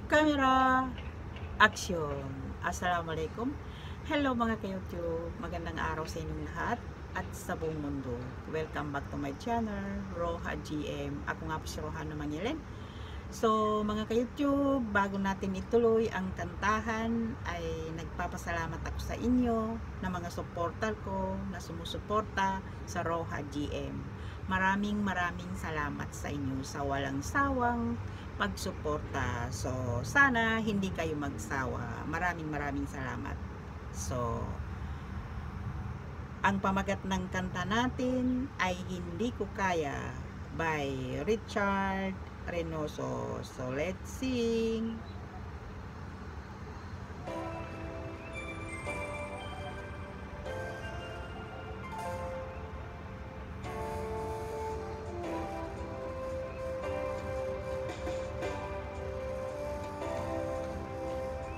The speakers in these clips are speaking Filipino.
Camera, action! Assalamualaikum. Hello mga ka-YouTube, magandang araw sa inyong lahat at sa buong mundo. Welcome back to my channel, Roha GM. Ako nga po si Roha Mangilin. So mga ka-YouTube, bago natin ituloy ang kantahan ay nagpapasalamat ako sa inyo na mga supporter ko na sumusuporta sa Roha GM. Maraming salamat sa inyo sa walang sawang pagsuporta. So sana hindi kayo magsawa. Maraming salamat. So ang pamagat ng kanta natin ay Hindi Ko Kaya by Richard Reynoso. So let's sing.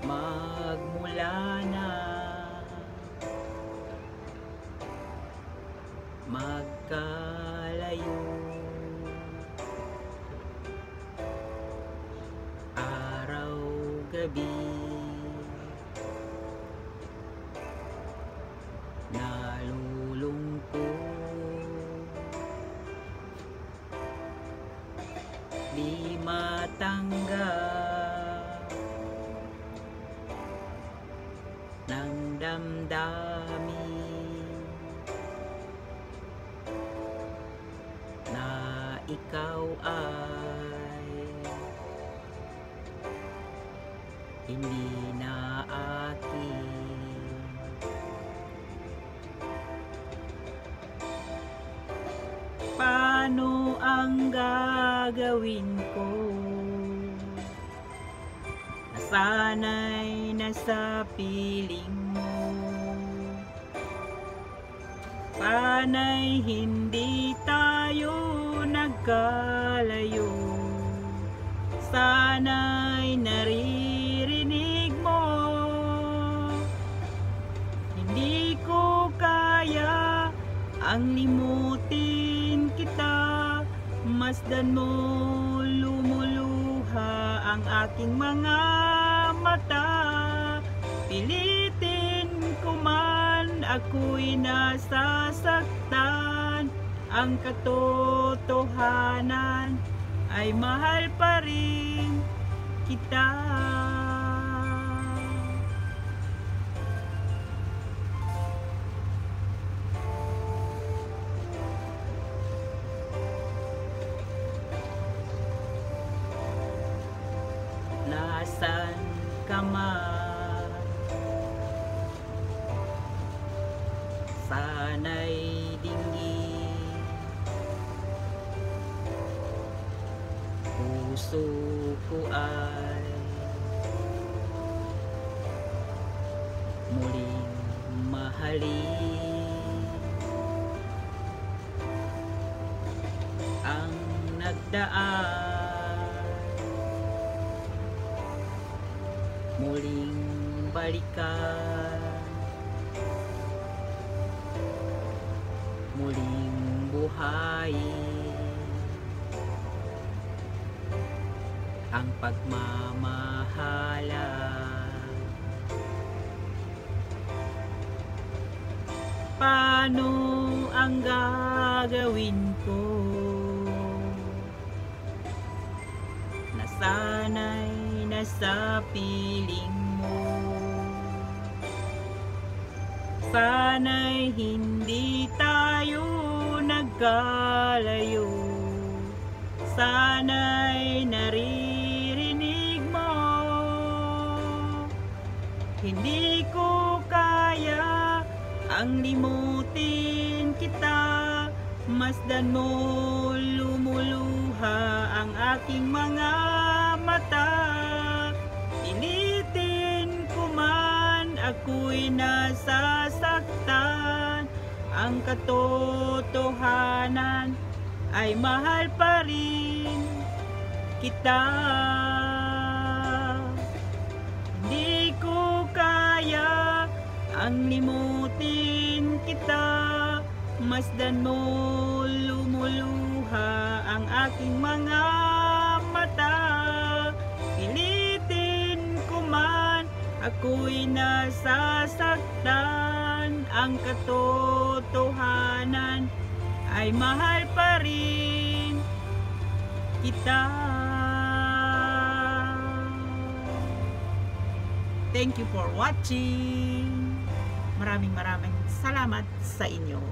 Magmula na magkalayo, araw gabi nalulungkot, di matanggap ng damdamin na ikaw ay hindi na akin. Paano ang gagawin ko? Nasanay na sa piling mo, sana'y hindi tayo nagkalayo, sana'y naririnig mo. Hindi ko kaya ang limutin kita, masdan mo lumuluha ang aking mga mata. Pilitin ko man ako'y nasasaktan, ang katotohanan ay mahal pa rin kita. Nasaan ka man, sana'y dinggin puso ko ay muling mahalin. Ang nagdaan muling balikan, muling buhayin ang pagmamahalan. Paano ang gagawin ko? Nasanay na sa piling mo, sana'y hindi tayo nagkalayo, sana'y naririnig mo. Hindi ko kaya ang limutin kita, masdan mo lumuluha ang aking mga mata. Pilitin ko man ako'y nasasaktan, ang katotohanan ay mahal pa rin kita. Hindi ko kaya ang limutin kita, masdan mo lumuluha ang aking mga mata. Pilitin Ako'y nasasaktan, ang katotohanan ay mahal pa rin kita. Thank you for watching. Maraming salamat sa inyo.